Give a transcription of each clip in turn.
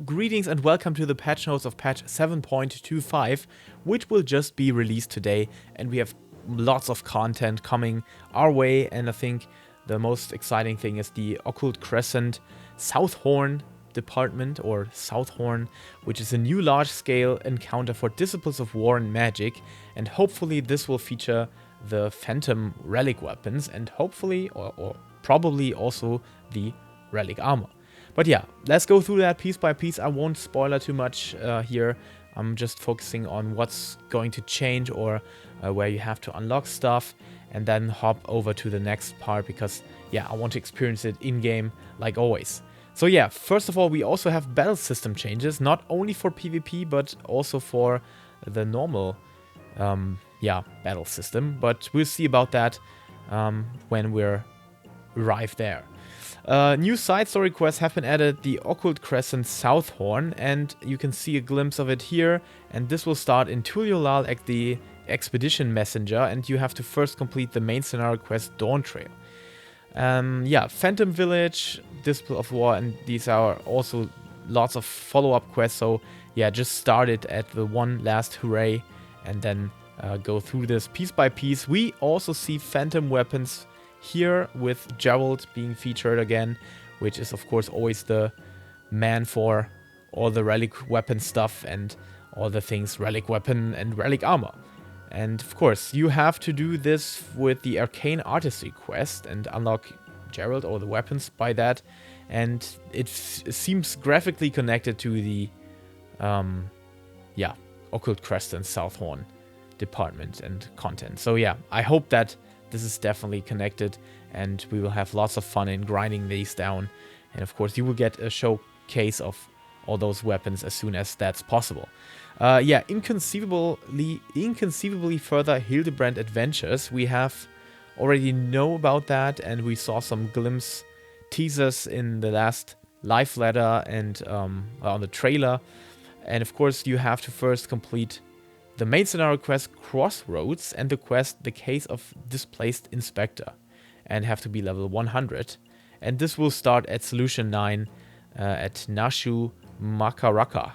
greetings and welcome to the patch notes of patch 7.25, which will just be released today, and we have lots of content coming our way, and I think the most exciting thing is the Occult Crescent Southhorn department, or Southhorn, which is a new large-scale encounter for Disciples of War and Magic, and hopefully this will feature the Phantom Relic weapons, and hopefully, or probably also the Relic armor. But yeah, let's go through that piece by piece. I won't spoiler too much here. I'm just focusing on what's going to change, or where you have to unlock stuff, and then hop over to the next part because, yeah, I want to experience it in-game like always. So yeah, first of all, we also have battle system changes, not only for PvP, but also for the normal battle system. But we'll see about that when we're arrive there. New side story quests have been added, the Occult Crescent Southhorn, and you can see a glimpse of it here, and this will start in Tuliolal at the Expedition Messenger, and you have to first complete the main scenario quest Dawntrail. Phantom Village, Disciple of War, and these are also lots of follow-up quests, so yeah, just start it at the one last hooray, and then go through this piece by piece. We also see Phantom weapons here, with Gerald being featured again, which is of course always the man for all the relic weapon stuff and all the things relic weapon and relic armor. And of course you have to do this with the Arcane Artistry quest and unlock Gerald or the weapons by that, and it seems graphically connected to the Occult Crescent Southhorn department and content. So yeah, I hope that this is definitely connected, and we will have lots of fun in grinding these down. And of course, you will get a showcase of all those weapons as soon as that's possible. Inconceivably further Hildebrand adventures. We have already know about that, and we saw some glimpse teasers in the last live letter and on the trailer. And of course, you have to first complete the main scenario quest Crossroads and the quest The Case of Displaced Inspector, and have to be level 100. And this will start at Solution 9 at Nashu Makaraka.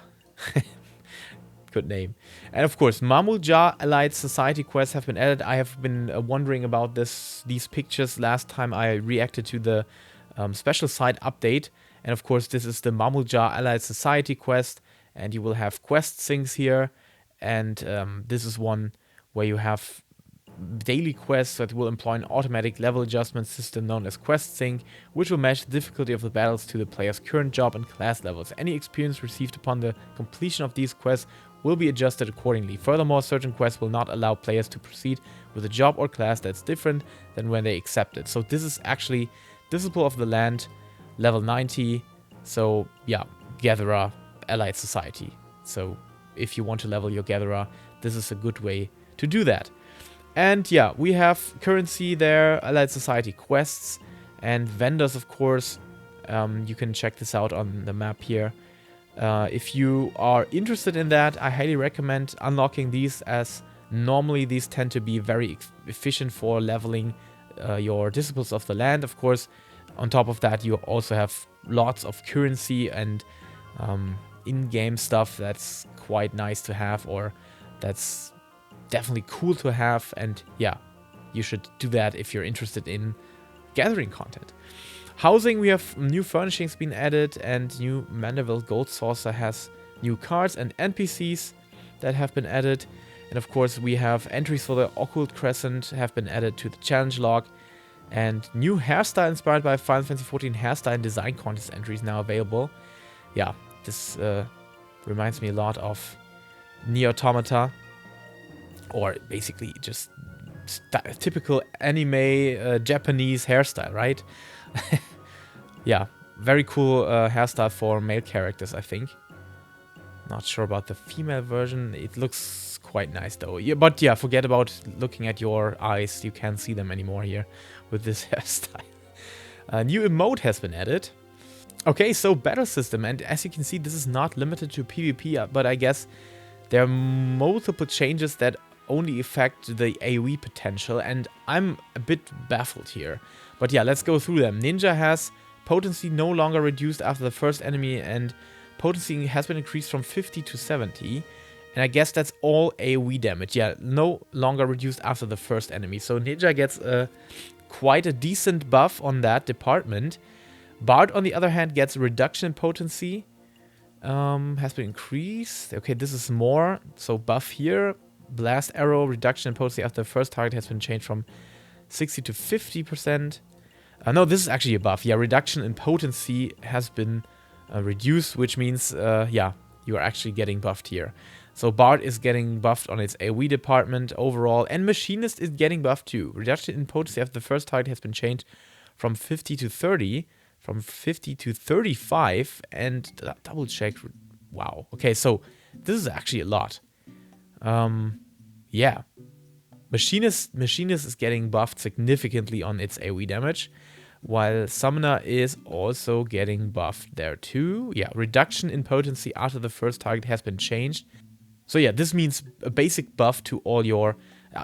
Good name. And of course, Mamulja Allied Society quests have been added. I have been wondering about these pictures last time I reacted to the special site update. And of course, this is the Mamulja Allied Society quest, and you will have quest syncs here. And this is one where you have daily quests that will employ an automatic level adjustment system known as Quest Sync, which will match the difficulty of the battles to the player's current job and class levels. Any experience received upon the completion of these quests will be adjusted accordingly. Furthermore, certain quests will not allow players to proceed with a job or class that's different than when they accept it. So this is actually Disciple of the Land, level 90. So yeah, Gatherer Allied Society. So if you want to level your Gatherer, this is a good way to do that. And yeah, we have currency there, Allied Society quests, and vendors, of course. You can check this out on the map here. If you are interested in that, I highly recommend unlocking these, as normally these tend to be very efficient for leveling your Disciples of the Land. Of course, on top of that, you also have lots of currency and in-game stuff that's quite nice to have, or that's definitely cool to have. And yeah, you should do that if you're interested in gathering content. Housing, we have new furnishings being added, and new Mandeville Gold Saucer has new cards and NPCs that have been added. And of course, we have entries for the Occult Crescent have been added to the challenge log, and new hairstyle inspired by Final Fantasy XIV hairstyle and design contest entries now available. Yeah, this reminds me a lot of Nier Automata, or basically just typical anime Japanese hairstyle, right? Yeah, very cool hairstyle for male characters, I think. Not sure about the female version. It looks quite nice though. Yeah, but yeah, forget about looking at your eyes. You can't see them anymore here with this hairstyle. A new emote has been added. Okay, so battle system, and as you can see, this is not limited to PvP, but I guess there are multiple changes that only affect the AoE potential, and I'm a bit baffled here. But yeah, let's go through them. Ninja has potency no longer reduced after the first enemy, and potency has been increased from 50 to 70. And I guess that's all AoE damage. Yeah, no longer reduced after the first enemy. So Ninja gets quite a decent buff on that department. Bard, on the other hand, gets a reduction in potency. Has been increased. Okay, this is more. So buff here. Blast arrow, reduction in potency after the first target has been changed from 60 to 50%. No, this is actually a buff. Yeah, reduction in potency has been reduced, which means, yeah, you are actually getting buffed here. So Bard is getting buffed on its AoE department overall, and Machinist is getting buffed too. Reduction in potency after the first target has been changed from 50 to 30, from 50 to 35, and double check. Wow. Okay, so this is actually a lot. Yeah. Machinist is getting buffed significantly on its AoE damage, while Summoner is also getting buffed there too. Yeah, reduction in potency after the first target has been changed. So yeah, this means a basic buff to all your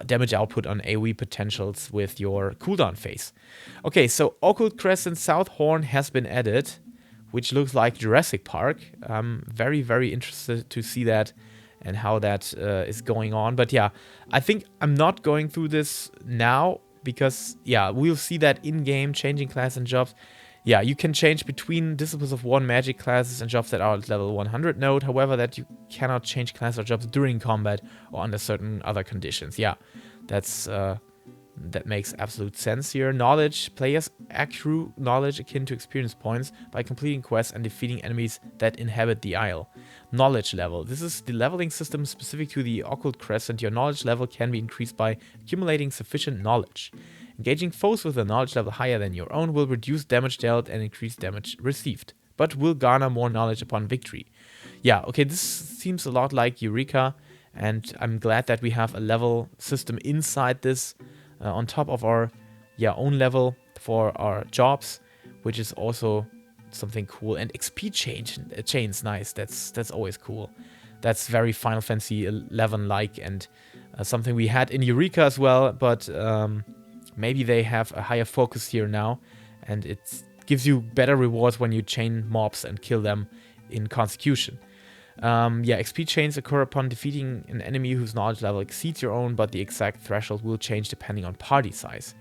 damage output on AoE potentials with your cooldown phase. Okay, so Occult Crescent South Horn has been added, which looks like Jurassic Park. I'm very, very interested to see that and how that is going on. But yeah, I think I'm not going through this now because, yeah, we'll see that in-game, changing class and jobs. Yeah, you can change between Disciples of One magic classes and jobs that are at level 100 node. However, that you cannot change class or jobs during combat or under certain other conditions. Yeah, that's that makes absolute sense here. Knowledge. Players accrue knowledge akin to experience points by completing quests and defeating enemies that inhabit the Isle. Knowledge level. This is the leveling system specific to the Occult Crescent. Your knowledge level can be increased by accumulating sufficient knowledge. Engaging foes with a knowledge level higher than your own will reduce damage dealt and increase damage received, but will garner more knowledge upon victory. Yeah, okay, this seems a lot like Eureka, and I'm glad that we have a level system inside this on top of our own level for our jobs, which is also something cool. And XP chains, nice. That's always cool. That's very Final Fantasy XI like, and something we had in Eureka as well, but maybe they have a higher focus here now, and it gives you better rewards when you chain mobs and kill them in consecution. Yeah, XP chains occur upon defeating an enemy whose knowledge level exceeds your own, but the exact threshold will change depending on party size.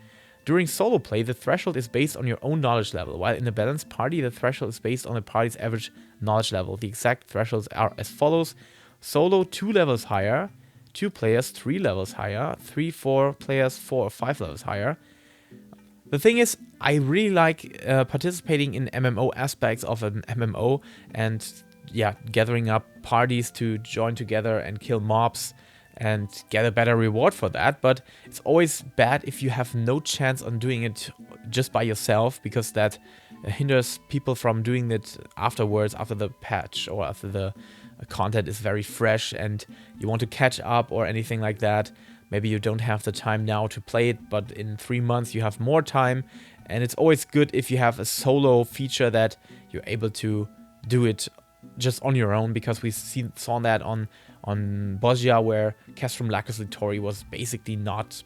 During solo play, the threshold is based on your own knowledge level, while in a balanced party, the threshold is based on the party's average knowledge level. The exact thresholds are as follows: solo 2 levels higher, 2 players 3 levels higher, 3-4 players 4 or 5 levels higher. The thing is, I really like participating in MMO aspects of an MMO, and yeah, gathering up parties to join together and kill mobs and get a better reward for that. But it's always bad if you have no chance on doing it just by yourself, because that hinders people from doing it afterwards, after the patch or after the content is very fresh and you want to catch up or anything like that. Maybe you don't have the time now to play it, but in 3 months you have more time, and it's always good if you have a solo feature that you're able to do it just on your own, because we saw that on Bozja, where Castrum Lacus Litori was basically not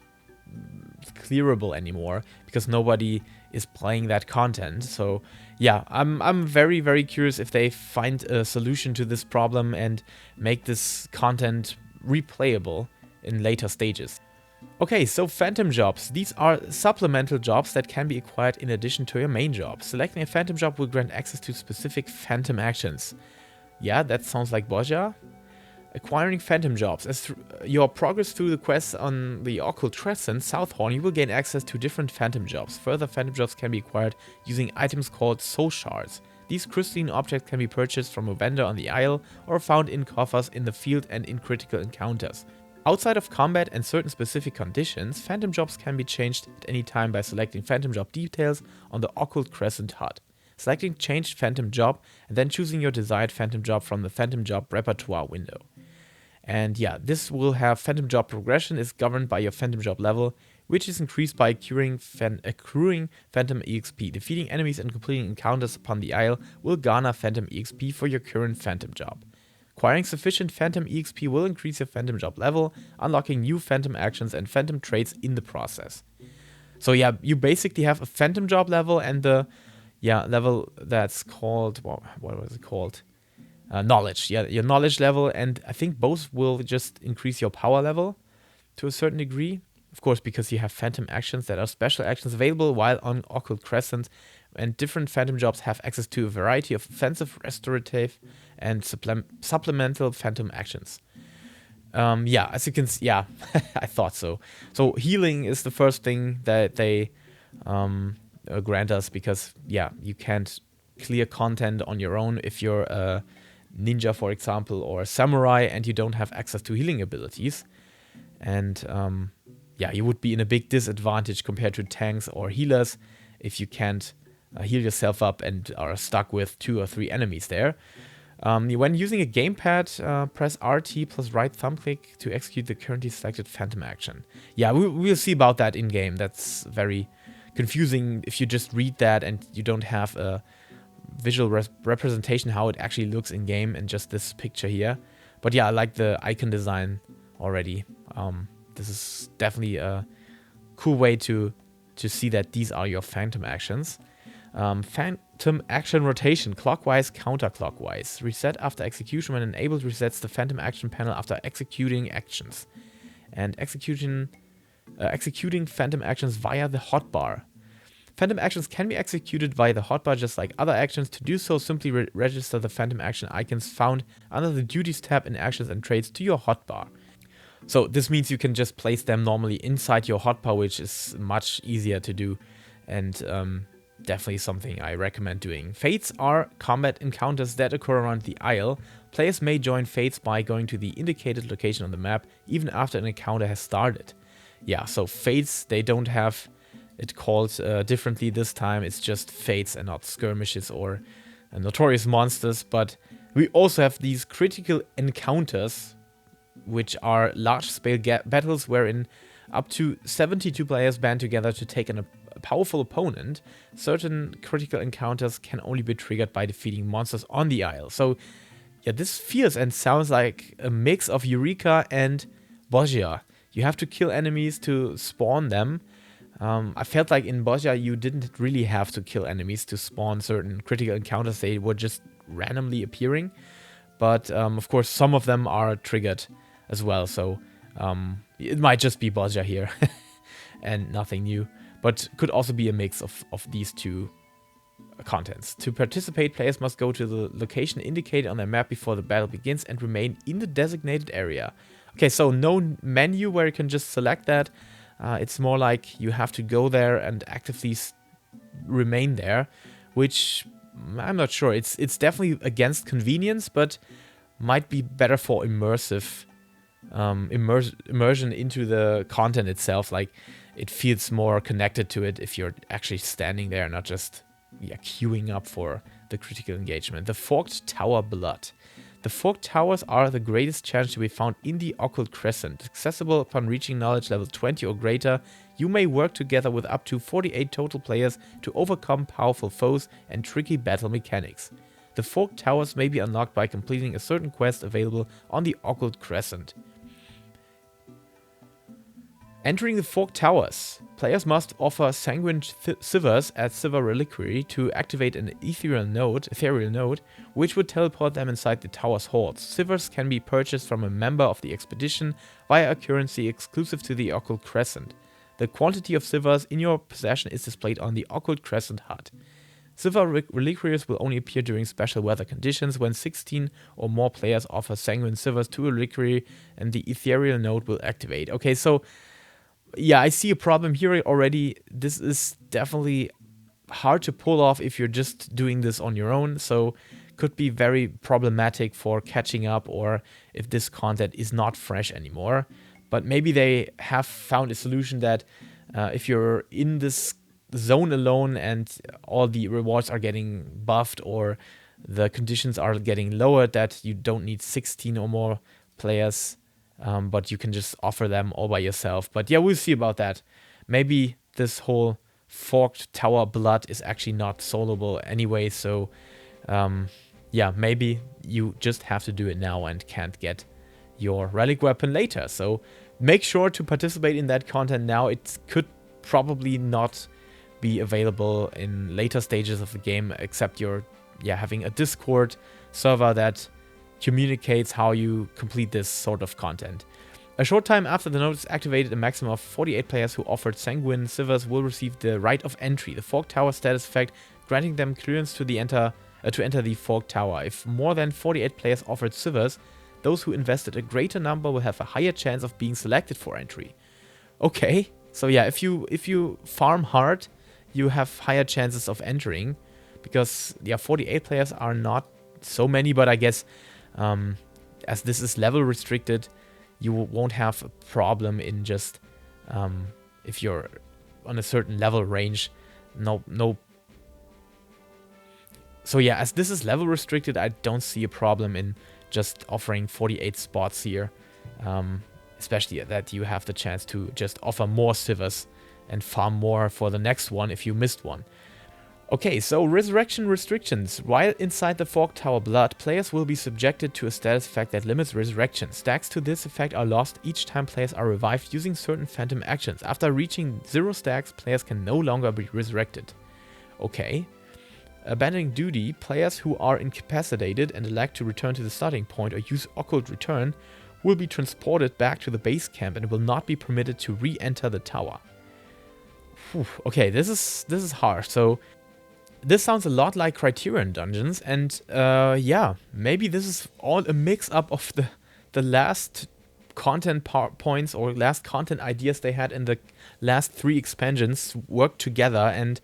clearable anymore because nobody is playing that content. So yeah, I'm very, very curious if they find a solution to this problem and make this content replayable in later stages. Okay, so Phantom Jobs. These are supplemental jobs that can be acquired in addition to your main job. Selecting a Phantom Job will grant access to specific Phantom actions. Yeah, that sounds like Bozja. Acquiring Phantom Jobs. As your progress through the quests on the Occult Crescent, Southhorn, you will gain access to different Phantom Jobs. Further Phantom Jobs can be acquired using items called Soul Shards. These crystalline objects can be purchased from a vendor on the Isle or found in coffers in the field and in critical encounters. Outside of combat and certain specific conditions, Phantom Jobs can be changed at any time by selecting Phantom Job details on the Occult Crescent HUD. Selecting Changed Phantom Job and then choosing your desired Phantom Job from the Phantom Job repertoire window. And yeah, this will have Phantom Job progression is governed by your Phantom Job level, which is increased by accruing Phantom EXP. Defeating enemies and completing encounters upon the Isle will garner Phantom EXP for your current Phantom Job. Acquiring sufficient Phantom EXP will increase your Phantom Job level, unlocking new Phantom actions and Phantom traits in the process. So yeah, you basically have a Phantom Job level and the level that's called, what was it called? knowledge. Yeah, your knowledge level, and I think both will just increase your power level to a certain degree. Of course, because you have phantom actions that are special actions available while on Occult Crescent, and different phantom jobs have access to a variety of offensive, restorative, and supplemental phantom actions. Yeah, as you can see, yeah, I thought so. So healing is the first thing that they grant us, because, yeah, you can't clear content on your own if you're a ninja, for example, or a samurai, and you don't have access to healing abilities. And yeah, you would be in a big disadvantage compared to tanks or healers if you can't heal yourself up and are stuck with 2 or 3 enemies there. When using a gamepad, press RT plus right thumb click to execute the currently selected phantom action. Yeah, we'll see about that in game. That's very confusing if you just read that and you don't have a visual representation how it actually looks in game, and just this picture here. But yeah, I like the icon design already. This is definitely a cool way to see that these are your phantom actions. Phantom action rotation, clockwise, counterclockwise. Reset after execution. When enabled, resets the phantom action panel after executing actions. And executing phantom actions via the hotbar. Phantom actions can be executed via the hotbar just like other actions. To do so, simply register the phantom action icons found under the duties tab in actions and traits to your hotbar. So this means you can just place them normally inside your hotbar, which is much easier to do, and definitely something I recommend doing. Fates are combat encounters that occur around the Isle. Players may join fates by going to the indicated location on the map, even after an encounter has started. Yeah, so fates, they don't have it called differently this time. It's just fates and not skirmishes or notorious monsters. But we also have these critical encounters, which are large-scale battles wherein up to 72 players band together to take on a powerful opponent. Certain critical encounters can only be triggered by defeating monsters on the Isle. So, yeah, this feels and sounds like a mix of Eureka and Bozja. You have to kill enemies to spawn them. I felt like in Bozja you didn't really have to kill enemies to spawn certain critical encounters. They were just randomly appearing. But, of course, some of them are triggered as well. So, it might just be Bozja here and nothing new. But could also be a mix of these two contents. To participate, players must go to the location indicated on their map before the battle begins and remain in the designated area. Okay, so no menu where you can just select that. It's more like you have to go there and actively remain there, which I'm not sure. It's definitely against convenience, but might be better for immersion into the content itself. Like, it feels more connected to it if you're actually standing there, not just queuing up for the critical engagement. The Forked Tower Blood. The Forked Towers are the greatest challenge to be found in the Occult Crescent. Accessible upon reaching knowledge level 20 or greater, you may work together with up to 48 total players to overcome powerful foes and tricky battle mechanics. The Forked Towers may be unlocked by completing a certain quest available on the Occult Crescent. Entering the Forked Towers, players must offer Sanguine Sivers as Siver Reliquary to activate an ethereal node, which would teleport them inside the tower's halls. Sivers can be purchased from a member of the expedition via a currency exclusive to the Occult Crescent. The quantity of Sivers in your possession is displayed on the Occult Crescent HUD. Siver Reliquaries will only appear during special weather conditions. When 16 or more players offer Sanguine Sivers to a Reliquary, and the ethereal node will activate. Okay, so yeah, I see a problem here already. This is definitely hard to pull off if you're just doing this on your own, so could be very problematic for catching up, or if this content is not fresh anymore. But maybe they have found a solution that if you're in this zone alone and all the rewards are getting buffed or the conditions are getting lowered, that you don't need 16 or more players, but you can just offer them all by yourself. But yeah, we'll see about that. Maybe this whole Forked Tower Blood is actually not soloable anyway, so yeah, maybe you just have to do it now and can't get your relic weapon later. So make sure to participate in that content now. It could probably not be available in later stages of the game, except you're having a Discord server that communicates how you complete this sort of content. A short time after the notice activated, a maximum of 48 players who offered Sanguine Sivers will receive the right of entry, the Fork Tower status effect, granting them clearance to enter the Fork Tower. If more than 48 players offered Sivers, those who invested a greater number will have a higher chance of being selected for entry. Okay, so yeah, if you farm hard, you have higher chances of entering, because yeah, 48 players are not so many, but I guess as this is level restricted, you won't have a problem in just if you're on a certain level range. No. So yeah, as this is level restricted, I don't see a problem in just offering 48 spots here. Especially that you have the chance to just offer more Sivers and farm more for the next one if you missed one. Okay, so resurrection restrictions. While inside the Fork Tower Blood, players will be subjected to a status effect that limits resurrection. Stacks to this effect are lost each time players are revived using certain phantom actions. After reaching 0 stacks, players can no longer be resurrected. Okay. Abandoning duty, players who are incapacitated and elect to return to the starting point or use Occult Return will be transported back to the base camp and will not be permitted to re-enter the tower. Whew. Okay, this is harsh. So this sounds a lot like Criterion Dungeons, and yeah, maybe this is all a mix-up of the last content points or last content ideas they had in the last 3 expansions worked together, and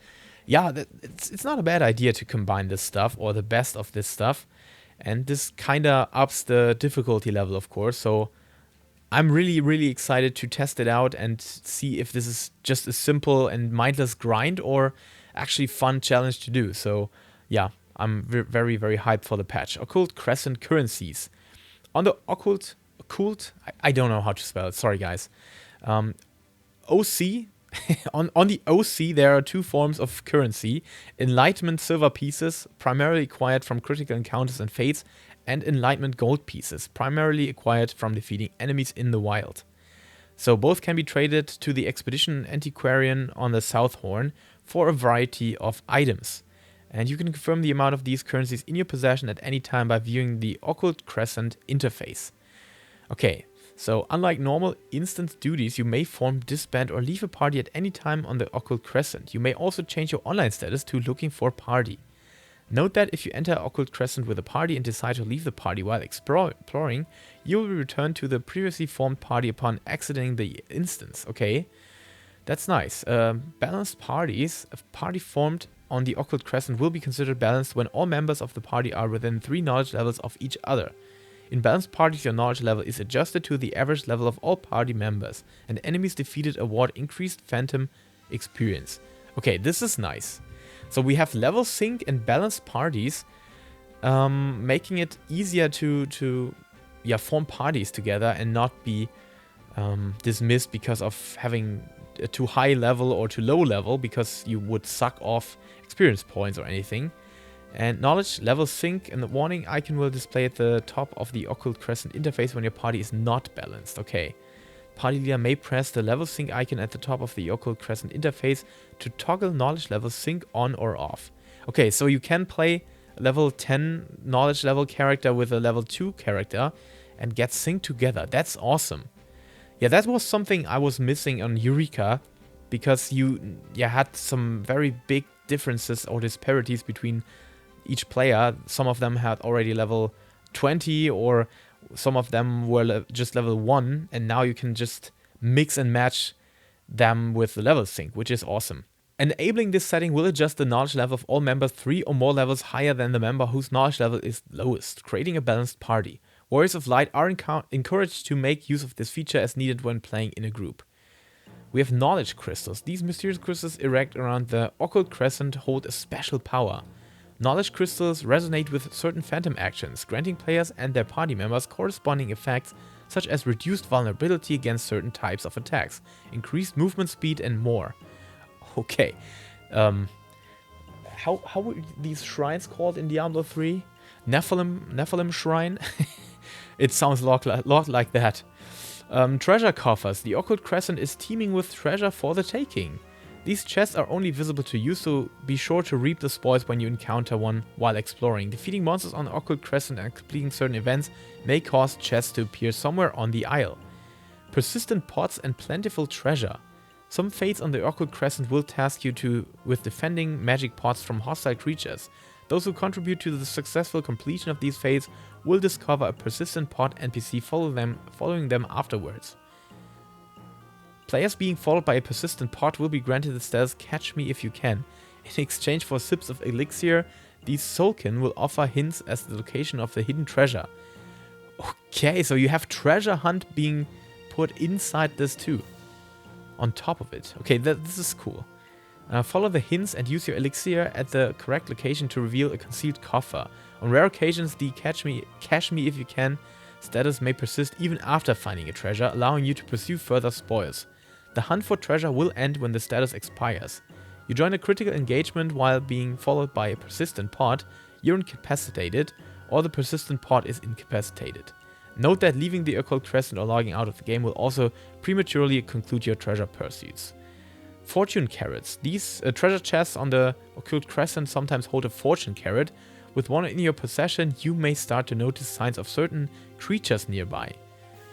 yeah, it's not a bad idea to combine this stuff, or the best of this stuff, and this kind of ups the difficulty level, of course, so I'm really excited to test it out and see if this is just a simple and mindless grind or actually fun challenge to do. So yeah, I'm very hyped for the patch. Occult Crescent currencies. On the occult, I don't know how to spell it, sorry guys. OC, on the OC there are 2 forms of currency: Enlightenment silver pieces, primarily acquired from critical encounters and fates, and Enlightenment gold pieces, primarily acquired from defeating enemies in the wild. So both can be traded to the Expedition Antiquarian on the South Horn for a variety of items. And you can confirm the amount of these currencies in your possession at any time by viewing the Occult Crescent interface. Okay, so unlike normal instant duties, you may form, disband, or leave a party at any time on the Occult Crescent. You may also change your online status to looking for party. Note that if you enter Occult Crescent with a party and decide to leave the party while exploring, you will be returned to the previously formed party upon exiting the instance. Okay, that's nice. Balanced parties. A party formed on the Occult Crescent will be considered balanced when all members of the party are within 3 knowledge levels of each other. In balanced parties, your knowledge level is adjusted to the average level of all party members, and enemies defeated award increased phantom experience. Okay, this is nice. So we have level sync and balanced parties, making it easier to form parties together and not be dismissed because of having a too high level or too low level, because you would suck off experience points or anything. And knowledge level sync, and the warning icon will display at the top of the Occult Crescent interface when your party is not balanced. Okay. Party leader may press the level sync icon at the top of the Occult Crescent interface to toggle knowledge level sync on or off. Okay, so you can play a level 10 knowledge level character with a level 2 character and get synced together. That's awesome. Yeah, that was something I was missing on Eureka, because you had some very big differences or disparities between each player. Some of them had already level 20, or some of them were just level 1, and now you can just mix and match them with the level sync, which is awesome. Enabling this setting will adjust the knowledge level of all members 3 or more levels higher than the member whose knowledge level is lowest, creating a balanced party. Warriors of Light are encouraged to make use of this feature as needed when playing in a group. We have knowledge crystals. These mysterious crystals erect around the Occult Crescent hold a special power. Knowledge crystals resonate with certain phantom actions, granting players and their party members corresponding effects such as reduced vulnerability against certain types of attacks, increased movement speed, and more. Okay. How were these shrines called in Diablo 3? Nephilim Shrine? It sounds a lot like that. Treasure coffers. The Occult Crescent is teeming with treasure for the taking. These chests are only visible to you, so be sure to reap the spoils when you encounter one while exploring. Defeating monsters on the Occult Crescent and completing certain events may cause chests to appear somewhere on the isle. Persistent pots and plentiful treasure. Some fates on the Occult Crescent will task you with defending magic pots from hostile creatures. Those who contribute to the successful completion of these fates will discover a persistent pot NPC following them afterwards. Players being followed by a persistent pot will be granted the status Catch Me If You Can. In exchange for sips of elixir, these soulkin will offer hints as the location of the hidden treasure. Okay, so you have treasure hunt being put inside this too. On top of it. Okay, this is cool. Follow the hints and use your elixir at the correct location to reveal a concealed coffer. On rare occasions, the Catch Me If You Can status may persist even after finding a treasure, allowing you to pursue further spoils. The hunt for treasure will end when the status expires. You join a critical engagement while being followed by a persistent pod, you're incapacitated, or the persistent pod is incapacitated. Note that leaving the Occult Crescent or logging out of the game will also prematurely conclude your treasure pursuits. Fortune carrots. These treasure chests on the Occult Crescent sometimes hold a fortune carrot. With one in your possession, you may start to notice signs of certain creatures nearby.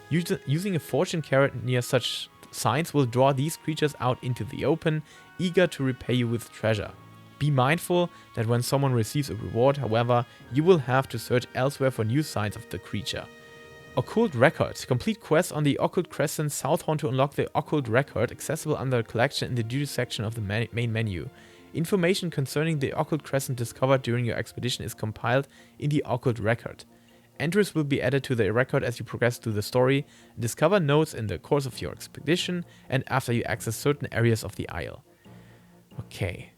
Using a fortune carrot near such signs will draw these creatures out into the open, eager to repay you with treasure. Be mindful that when someone receives a reward, however, you will have to search elsewhere for new signs of the creature. Occult Record. Complete quests on the Occult Crescent South Horn to unlock the Occult Record, accessible under Collection in the duty section of the main menu. Information concerning the Occult Crescent discovered during your expedition is compiled in the Occult Record. Entries will be added to the record as you progress through the story, and discover notes in the course of your expedition and after you access certain areas of the isle. Okay.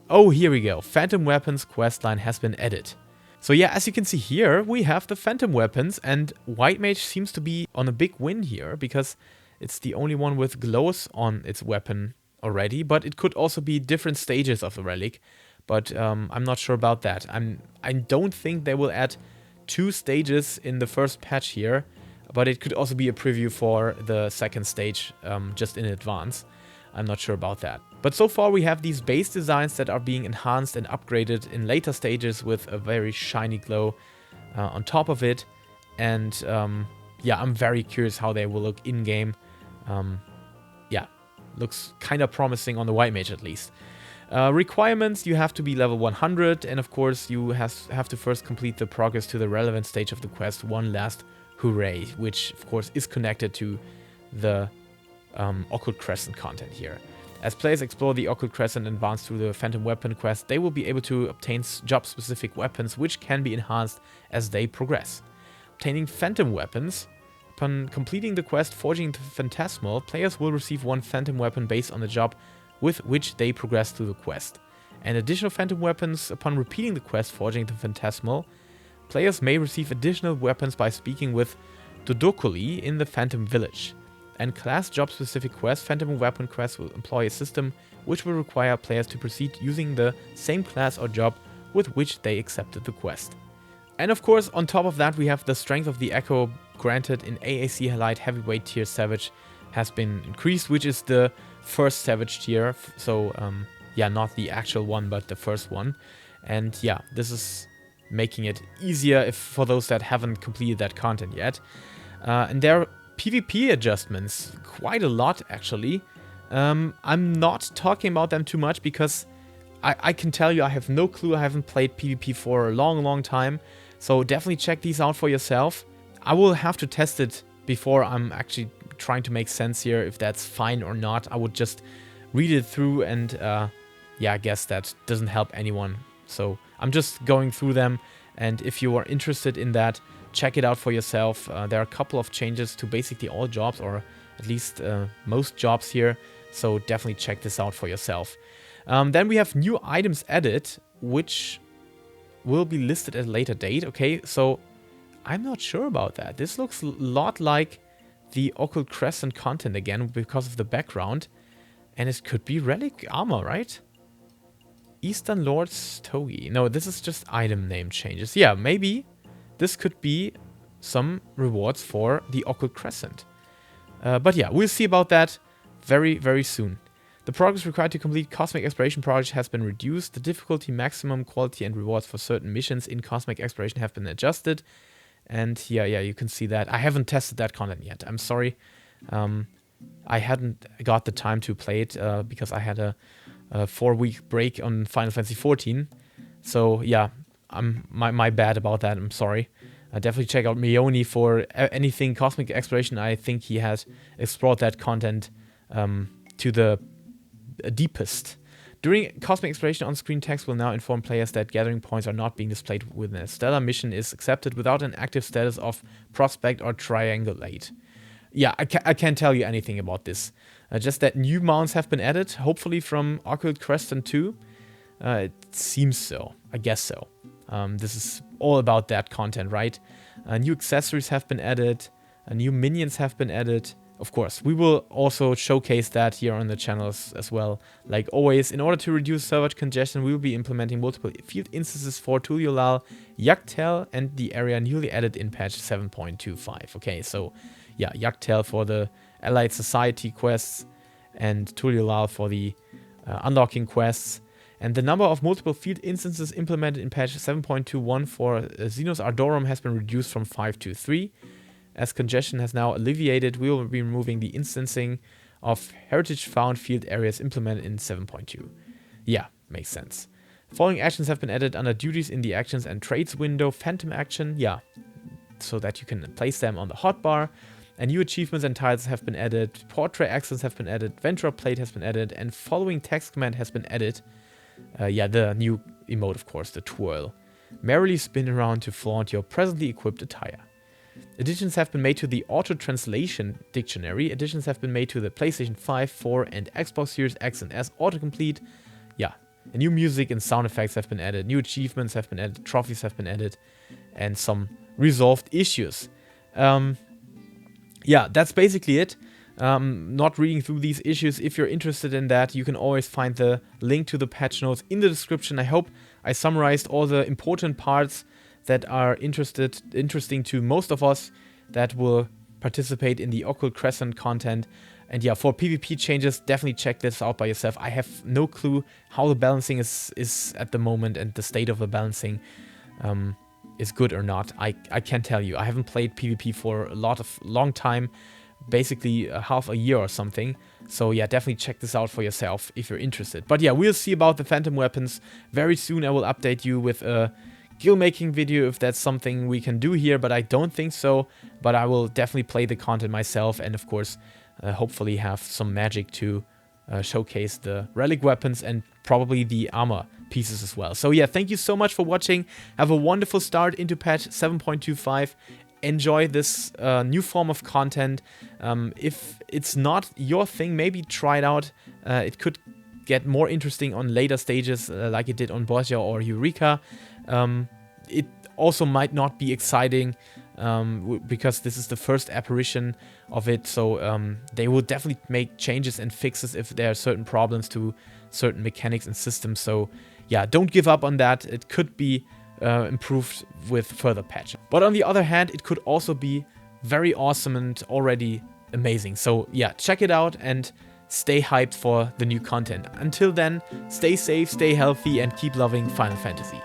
Oh, here we go. Phantom Weapons questline has been added. So yeah, as you can see here, we have the Phantom Weapons, and White Mage seems to be on a big win here, because it's the only one with glows on its weapon already, but it could also be different stages of the relic. But I'm not sure about that. I don't think they will add 2 stages in the first patch here, but it could also be a preview for the second stage just in advance. I'm not sure about that. But so far we have these base designs that are being enhanced and upgraded in later stages with a very shiny glow on top of it. And yeah, I'm very curious how they will look in-game. Yeah, looks kind of promising on the White Mage at least. Requirements, you have to be level 100, and of course you have to first complete the progress to the relevant stage of the quest, One Last Hooray, which of course is connected to the Occult Crescent content here. As players explore the Occult Crescent and advance through the Phantom Weapon quest, they will be able to obtain job-specific weapons, which can be enhanced as they progress. Obtaining Phantom Weapons. Upon completing the quest Forging the Phantasmal, players will receive one Phantom Weapon based on the job with which they progress through the quest. And additional Phantom Weapons upon repeating the quest Forging the Phantasmal. Players may receive additional weapons by speaking with Dodokuli in the Phantom Village. And class job-specific quests, Phantom Weapon quests will employ a system which will require players to proceed using the same class or job with which they accepted the quest. And of course, on top of that, we have the Strength of the Echo granted in AAC Light Heavyweight Tier Savage has been increased, which is the first Savage tier. So yeah, not the actual one, but the first one. And yeah, this is making it easier for those that haven't completed that content yet. And there are PvP adjustments, quite a lot actually. I'm not talking about them too much because I can tell you I have no clue. I haven't played PvP for a long time. So definitely check these out for yourself. I will have to test it before I'm actually trying to make sense here, if that's fine or not. I would just read it through and yeah, I guess that doesn't help anyone. So I'm just going through them, and if you are interested in that, check it out for yourself. There are a couple of changes to basically all jobs, or at least most jobs here, so definitely check this out for yourself. Then we have new items added, which will be listed at a later date. Okay, so I'm not sure about that. This looks a lot like the Occult Crescent content again because of the background, and it could be relic armor, right? Eastern Lord's Togi. No, this is just item name changes. Yeah, maybe this could be some rewards for the Occult Crescent. But yeah, we'll see about that. very, very soon. The progress required to complete Cosmic Exploration project has been reduced. The difficulty, maximum quality, and rewards for certain missions in Cosmic Exploration have been adjusted. And yeah, you can see that. I haven't tested that content yet. I'm sorry. I hadn't got the time to play it because I had a 4-week break on Final Fantasy XIV. So yeah, my bad about that. I'm sorry. Definitely check out Mioni for anything Cosmic Exploration. I think he has explored that content to the deepest. During Cosmic Exploration, on-screen text will now inform players that gathering points are not being displayed when a stellar mission is accepted without an active status of prospect or triangulate. Yeah, I can't tell you anything about this. Just that new mounts have been added, hopefully from Occult Crescent 2. It seems so. I guess so. This is all about that content, right? New accessories have been added. New minions have been added. Of course, we will also showcase that here on the channels as well. Like always, in order to reduce server congestion, we will be implementing multiple field instances for Tuliolal, Yaktel, and the area newly added in patch 7.25. Okay, so yeah, Yaktel for the Allied Society quests and Tuliolal for the unlocking quests. And the number of multiple field instances implemented in patch 7.21 for Xenos Ardorum has been reduced from 5 to 3. As congestion has now alleviated, we will be removing the instancing of heritage found field areas implemented in 7.2. Yeah, makes sense. Following actions have been added under duties in the actions and trades window. Phantom action, yeah, so that you can place them on the hotbar. And new achievements and titles have been added. Portrait accents have been added. Ventura plate has been added. And following text command has been added. Yeah, the new emote, of course, the twirl. Merrily spin around to flaunt your presently equipped attire. Additions have been made to the auto-translation dictionary. Additions have been made to the PlayStation 5, 4, and Xbox Series X and S autocomplete. Yeah, and new music and sound effects have been added. New achievements have been added. Trophies have been added. And some resolved issues. Yeah, that's basically it. Not reading through these issues. If you're interested in that, you can always find the link to the patch notes in the description. I hope I summarized all the important parts that are interesting to most of us that will participate in the Occult Crescent content. And yeah, for PvP changes, definitely check this out by yourself. I have no clue how the balancing is at the moment and the state of the balancing is good or not. I can't tell you. I haven't played PvP for a long time, basically half a year or something. So yeah, definitely check this out for yourself if you're interested. But yeah, we'll see about the Phantom weapons. Very soon I will update you with a guild making video if that's something we can do here, but I don't think so. But I will definitely play the content myself and of course hopefully have some magic to showcase the relic weapons and probably the armor pieces as well. So yeah, thank you so much for watching. Have a wonderful start into patch 7.25. Enjoy this new form of content. If it's not your thing, maybe try it out. It could get more interesting on later stages like it did on Borgia or Eureka. It also might not be exciting because this is the first apparition of it, so they will definitely make changes and fixes if there are certain problems to certain mechanics and systems. So yeah, don't give up on that. It could be improved with further patching. But on the other hand, it could also be very awesome and already amazing. So yeah, check it out and stay hyped for the new content. Until then, stay safe, stay healthy, and keep loving Final Fantasy.